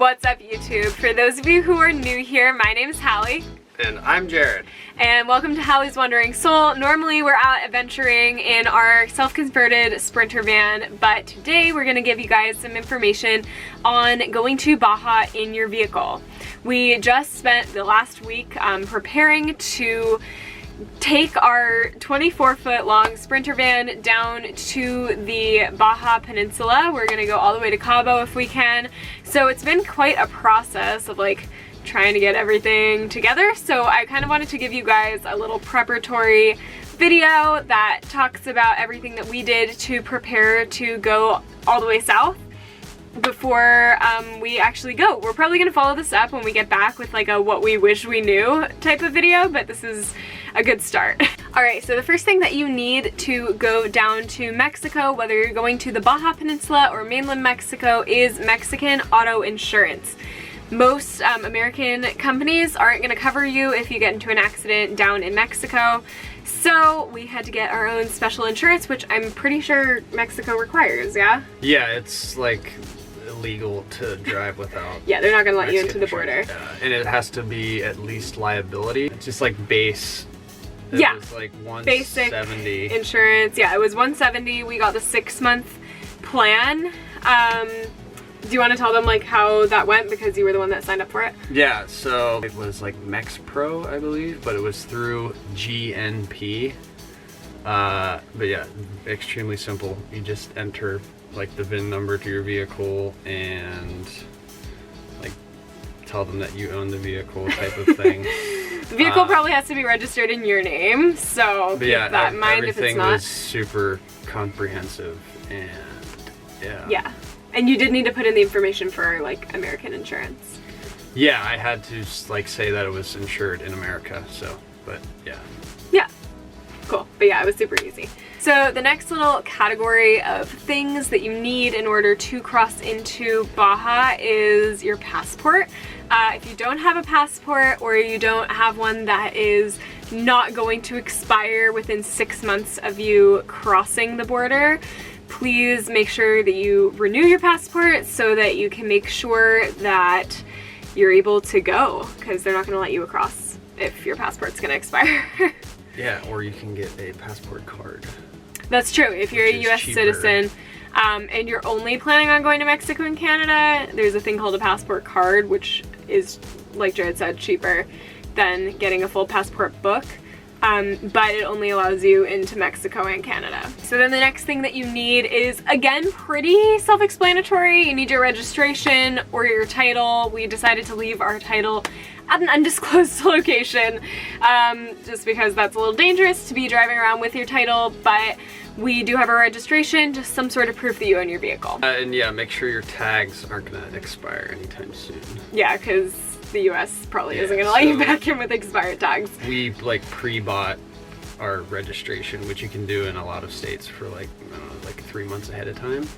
What's up, YouTube? For those of you who are new here, my name is Hallie. And I'm Jared. And welcome to Hallie's Wandering Soul. Normally we're out adventuring in our self-converted Sprinter van, but today we're going to give you guys some information on going to Baja in your vehicle. We just spent the last week preparing to take our 24-foot long Sprinter van down to the Baja Peninsula. We're gonna go all the way to Cabo if we can. So it's been quite a process of like trying to get everything together. So I kind of wanted to give you guys a little preparatory video that talks about everything that we did to prepare to go all the way south before we actually go. We're probably gonna follow this up when we get back with like a what we wish we knew type of video, but this is a good start. Alright, so the first thing that you need to go down to Mexico, whether you're going to the Baja Peninsula or mainland Mexico, is Mexican auto insurance. Most American companies aren't going to cover you if you get into an accident down in Mexico, so we had to get our own special insurance, which I'm pretty sure Mexico requires, yeah? Yeah, it's like illegal to drive without. Yeah, they're not going to let Mexican you into the border. And it has to be at least liability. It's just like base. It was like 170. Basic insurance. Yeah, it was 170. We got the 6-month plan. Do you want to tell them like how that went, because you were the one that signed up for it? Yeah, so it was like Mex Pro, I believe, but it was through GNP. But yeah, extremely simple. You just enter like the VIN number to your vehicle and like tell them that you own the vehicle type of thing. The vehicle probably has to be registered in your name, so keep that in mind if it's not. Everything was super comprehensive, and yeah. Yeah, and you did need to put in the information for like American insurance. Yeah, I had to like say that it was insured in America, so, but yeah. Yeah, cool, but yeah, it was super easy. So the next little category of things that you need in order to cross into Baja is your passport. If you don't have a passport, or you don't have one that is not going to expire within 6 months of you crossing the border, please make sure that you renew your passport so that you can make sure that you're able to go, because they're not going to let you across if your passport's going to expire. Yeah, or you can get a passport card. That's true. If you're a US citizen and you're only planning on going to Mexico and Canada, there's a thing called a passport card, which is, like Jared said, cheaper than getting a full passport book. But it only allows you into Mexico and Canada. So then the next thing that you need is, again, pretty self-explanatory. You need your registration or your title. We decided to leave our title at an undisclosed location, just because that's a little dangerous to be driving around with your title, but we do have a registration, just some sort of proof that you own your vehicle. And yeah, make sure your tags aren't gonna expire anytime soon. Yeah, because the US probably isn't gonna let you back in with expired tags. We like pre-bought our registration, which you can do in a lot of states for like, I don't know, like 3 months ahead of time.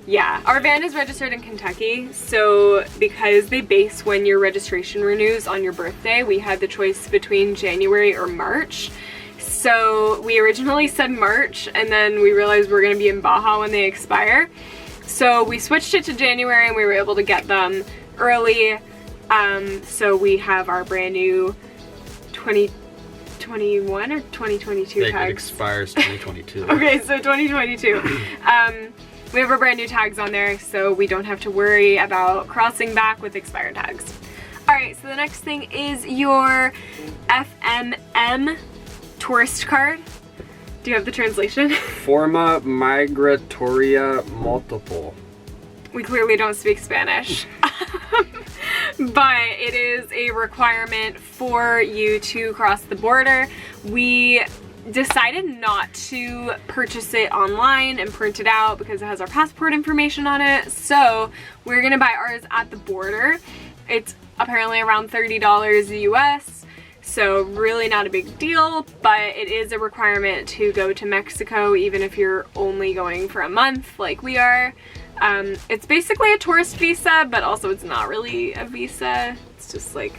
Yeah, our van is registered in Kentucky, so because they base when your registration renews on your birthday, we had the choice between January or March. So we originally said March, and then we realized we're gonna be in Baja when they expire. So we switched it to January, and we were able to get them early. So we have our brand new 2021 or 2022 tags. It expires 2022. Okay, so 2022. We have our brand new tags on there, so we don't have to worry about crossing back with expired tags. Alright, so the next thing is your FMM tourist card. Do you have the translation? Forma Migratoria Multiple. We clearly don't speak Spanish. But it is a requirement for you to cross the border. We decided not to purchase it online and print it out because it has our passport information on it, so we're gonna buy ours at the border. It's apparently around $30 US, so really not a big deal, but it is a requirement to go to Mexico even if you're only going for a month like we are. It's basically a tourist visa, but also it's not really a visa. It's just like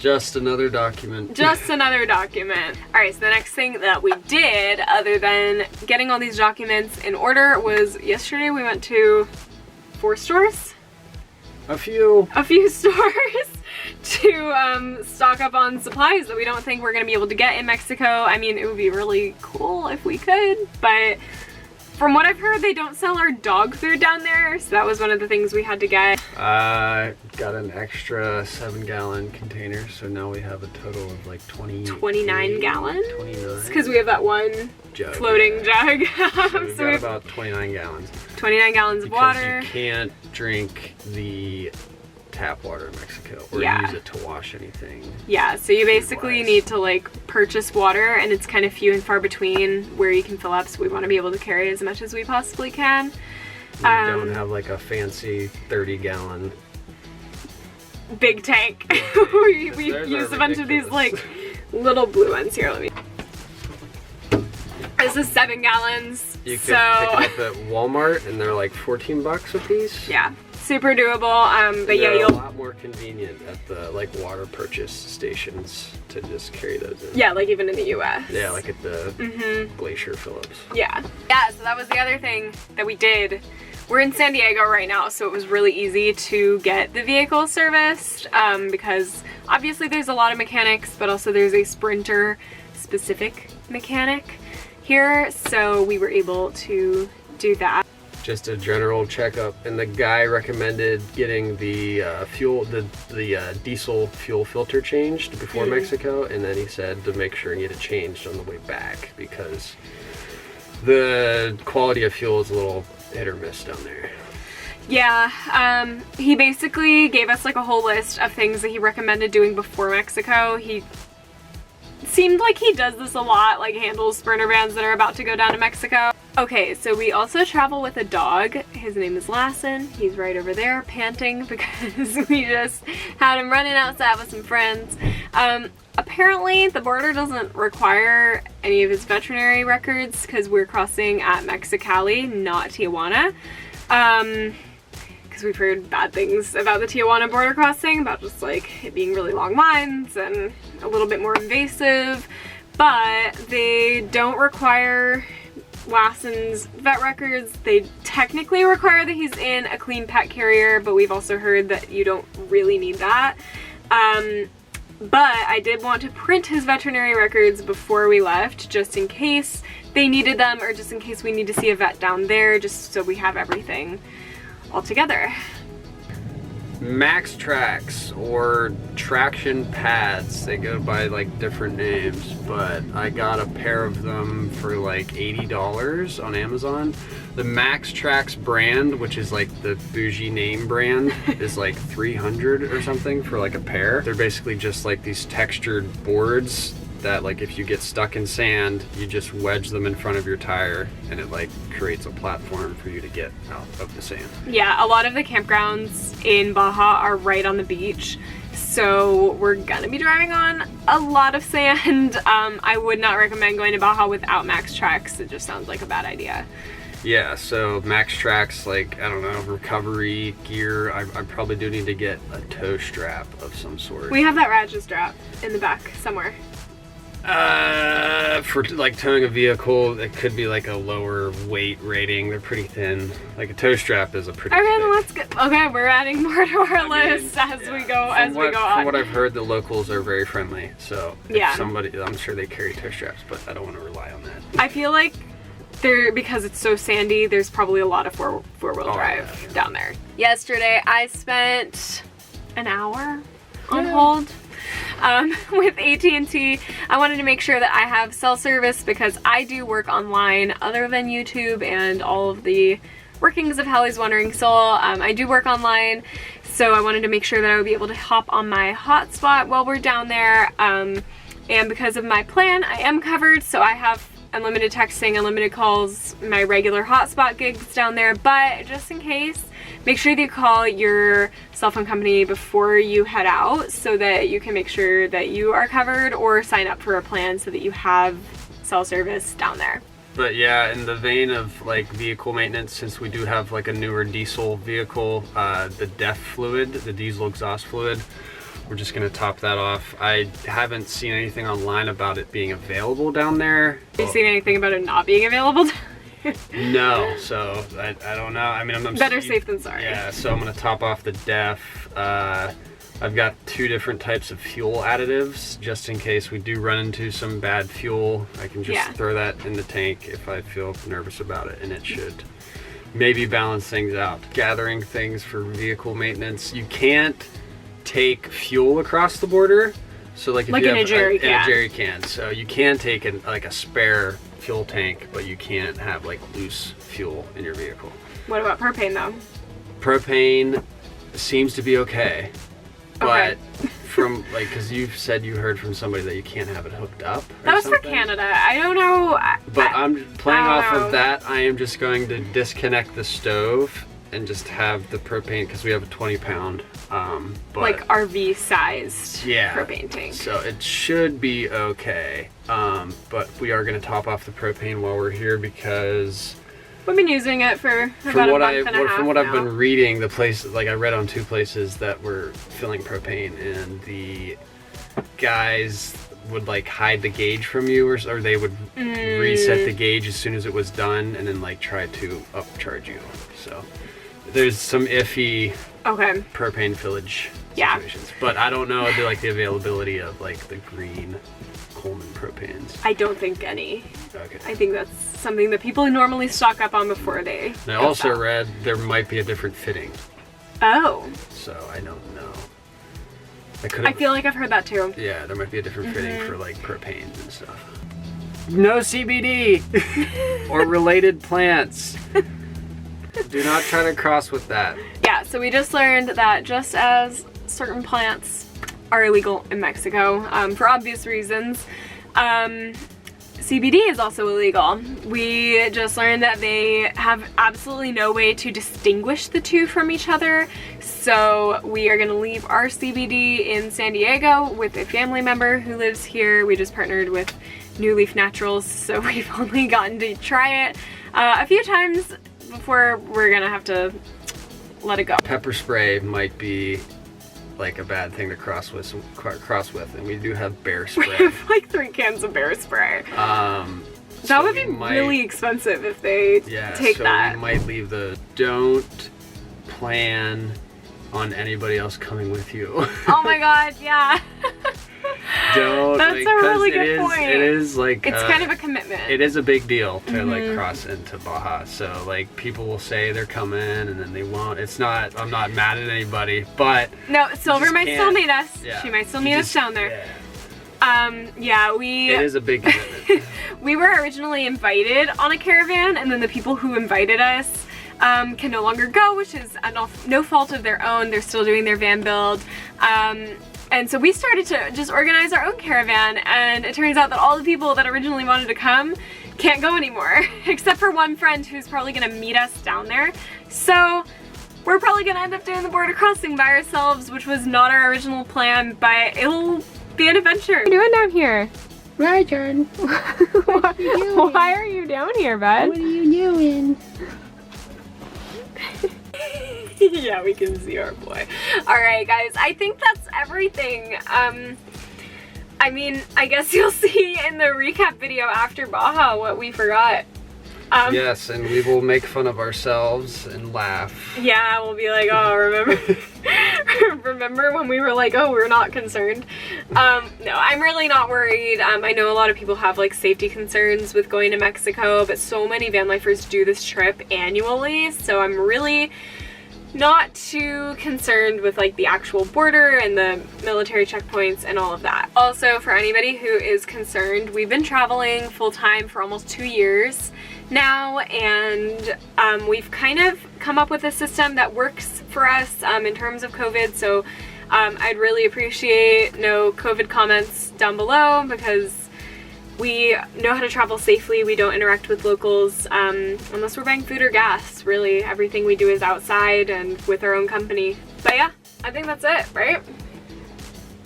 just another document. Just another document. Alright, so the next thing that we did, other than getting all these documents in order, was yesterday we went to 4 stores. A few stores to stock up on supplies that we don't think we're gonna be able to get in Mexico. I mean, it would be really cool if we could, but from what I've heard, they don't sell our dog food down there, so that was one of the things we had to get. Got an extra 7-gallon container, so now we have a total of like 29 gallons? 29. Because we have that one jug, floating jug. So we've got about 29 gallons. 29 gallons of water. Because you can't drink the tap water in Mexico or use it to wash anything. Yeah, so you basically food-wise. need to like purchase water, and it's kind of few and far between where you can fill up, so we want to be able to carry as much as we possibly can. We don't have like a fancy 30-gallon big tank. we use a bunch of these like little blue ones here. Let me. This is 7 gallons. You can pick up at Walmart, and they're like 14 bucks a piece. Yeah. Super doable, but yeah, you'll a lot more convenient at the like water purchase stations to just carry those in. Yeah, like even in the US. Yeah, like at the Glacier Phillips. Yeah, so that was the other thing that we did. We're in San Diego right now, so it was really easy to get the vehicle serviced because obviously there's a lot of mechanics, but also there's a Sprinter specific mechanic here, so we were able to do that. Just a general checkup, and the guy recommended getting the diesel fuel filter changed before Mexico, and then he said to make sure and get it changed on the way back because the quality of fuel is a little hit or miss down there. Yeah, he basically gave us like a whole list of things that he recommended doing before Mexico. He seemed like he does this a lot, like handles Sprinter vans that are about to go down to Mexico. Okay, so we also travel with a dog. His name is Lassen. He's right over there panting because we just had him running outside with some friends. Apparently the border doesn't require any of his veterinary records because we're crossing at Mexicali, not Tijuana. Because we've heard bad things about the Tijuana border crossing, about just like it being really long lines and a little bit more invasive, but they don't require Lassen's vet records. They technically require that he's in a clean pet carrier, but we've also heard that you don't really need that. But I did want to print his veterinary records before we left, just in case they needed them, or just in case we need to see a vet down there, just so we have everything all together. Max Tracks or traction pads, they go by like different names, but I got a pair of them for like $80 on Amazon. The Max Tracks brand, which is like the bougie name brand, is like $300 or something for like a pair. They're basically just like these textured boards that like if you get stuck in sand, you just wedge them in front of your tire and it like creates a platform for you to get out of the sand. Yeah, a lot of the campgrounds in Baja are right on the beach, so we're gonna be driving on a lot of sand. I would not recommend going to Baja without Max Tracks. It just sounds like a bad idea. Yeah, so Max Tracks, like, I don't know, recovery gear. I probably do need to get a tow strap of some sort. We have that ratchet strap in the back somewhere. For like towing a vehicle, it could be like a lower weight rating. They're pretty thin. Like a tow strap is a pretty Okay, thick. then let's go. Okay, we're adding more to our list as we go on. From what I've heard, the locals are very friendly. So if yeah, I'm sure they carry tow straps, but I don't want to rely on that. I feel like because it's so sandy, there's probably a lot of four-wheel drive down there. Yesterday, I spent an hour on hold with AT&T. I wanted to make sure that I have cell service because I do work online other than YouTube and all of the workings of Hallie's Wandering Soul. I do work online, so I wanted to make sure that I would be able to hop on my hotspot while we're down there. And because of my plan, I am covered, so I have unlimited texting, unlimited calls, my regular hotspot gigs down there, but just in case, make sure that you call your cell phone company before you head out so that you can make sure that you are covered, or sign up for a plan so that you have cell service down there. But yeah, in the vein of like vehicle maintenance, since we do have like a newer diesel vehicle, the DEF fluid, the diesel exhaust fluid, we're just gonna top that off. I haven't seen anything online about it being available down there. Have you seen anything about it not being available? No, so I don't know. I mean, I'm Better safe than sorry. Yeah, so I'm gonna top off the def. I've got 2 different types of fuel additives, just in case we do run into some bad fuel. I can just throw that in the tank if I feel nervous about it, and it should maybe balance things out. Gathering things for vehicle maintenance. You can't take fuel across the border. So like if you have in a jerry can. In a jerry can. So you can take like a spare fuel tank, but you can't have like loose fuel in your vehicle. What about propane though? Propane seems to be okay. But from like, because you've said you heard from somebody that you can't have it hooked up. That was something. for Canada. I don't know. But I'm playing off of that. I am just going to disconnect the stove and just have the propane, because we have a 20-pound. Like RV sized propane tank. So it should be okay. But we are going to top off the propane while we're here, because we've been using it for about a month and a half from what now. I've been reading, the place, like I read on 2 places that were filling propane, and the guys would like hide the gauge from you, or they would reset the gauge as soon as it was done, and then like try to upcharge you. So there's some iffy propane fillage situations, but I don't know the availability of like the green Coleman propanes. I don't think any. Okay. I think that's something that people normally stock up on before they. And I also read there might be a different fitting. Oh. So I don't know. I feel like I've heard that too. Yeah, there might be a different fitting for like propane and stuff. No CBD or related plants. Do not try to cross with that. Yeah, so we just learned that just as certain plants are illegal in Mexico, for obvious reasons, CBD is also illegal. We just learned that they have absolutely no way to distinguish the two from each other. So we are gonna leave our CBD in San Diego with a family member who lives here. We just partnered with New Leaf Naturals, so we've only gotten to try it a few times before we're gonna have to let it go. Pepper spray might be like a bad thing to cross with, and we do have bear spray. We have like 3 cans of bear spray. That would be really expensive if they take that. We might leave the don't plan on anybody else coming with you. Oh my god, yeah. Don't. That's a really good point. It is like it's kind of a commitment. It is a big deal to like cross into Baja. So like people will say they're coming and then they won't. It's not. I'm not mad at anybody, but no, Silver might still meet us. Yeah. She might still meet us down there. Yeah. It is a big commitment. We were originally invited on a caravan, and then the people who invited us can no longer go, which is no fault of their own. They're still doing their van build. And so we started to just organize our own caravan, and it turns out that all the people that originally wanted to come can't go anymore, except for one friend who's probably gonna meet us down there. So we're probably gonna end up doing the border crossing by ourselves, which was not our original plan, but it'll be an adventure. What are you doing down here? Right, John. Why are you down here, bud? What are you doing? Yeah, we can see our boy. Alright guys, I think that's everything. I mean, I guess you'll see in the recap video after Baja what we forgot. Yes, and we will make fun of ourselves and laugh. Yeah, we'll be like, oh, remember when we were like, oh, we're not concerned. No, I'm really not worried. I know a lot of people have like safety concerns with going to Mexico, but so many van lifers do this trip annually, so I'm really not too concerned with like the actual border and the military checkpoints and all of that. Also, for anybody who is concerned, we've been traveling full-time for almost 2 years now, and we've kind of come up with a system that works for us in terms of COVID. So I'd really appreciate no COVID comments down below, because we know how to travel safely. We don't interact with locals unless we're buying food or gas. Really, everything we do is outside and with our own company. But yeah, I think that's it, right?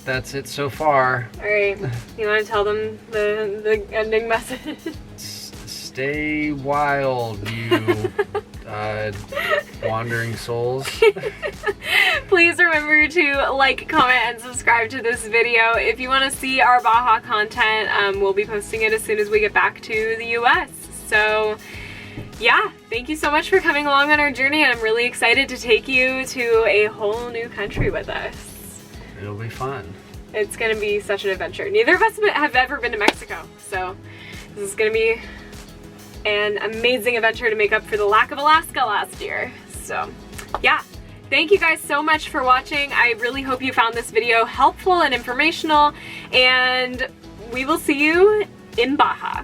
That's it so far. Alright, you want to tell them the ending message? Stay wild, you wandering souls. Please remember to like, comment, and subscribe to this video. If you want to see our Baja content, we'll be posting it as soon as we get back to the US. So yeah, thank you so much for coming along on our journey, and I'm really excited to take you to a whole new country with us. It'll be fun. It's gonna be such an adventure. Neither of us have ever been to Mexico, so this is gonna be an amazing adventure to make up for the lack of Alaska last year. So yeah, thank you guys so much for watching. I really hope you found this video helpful and informational, and we will see you in Baja.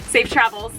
Safe travels.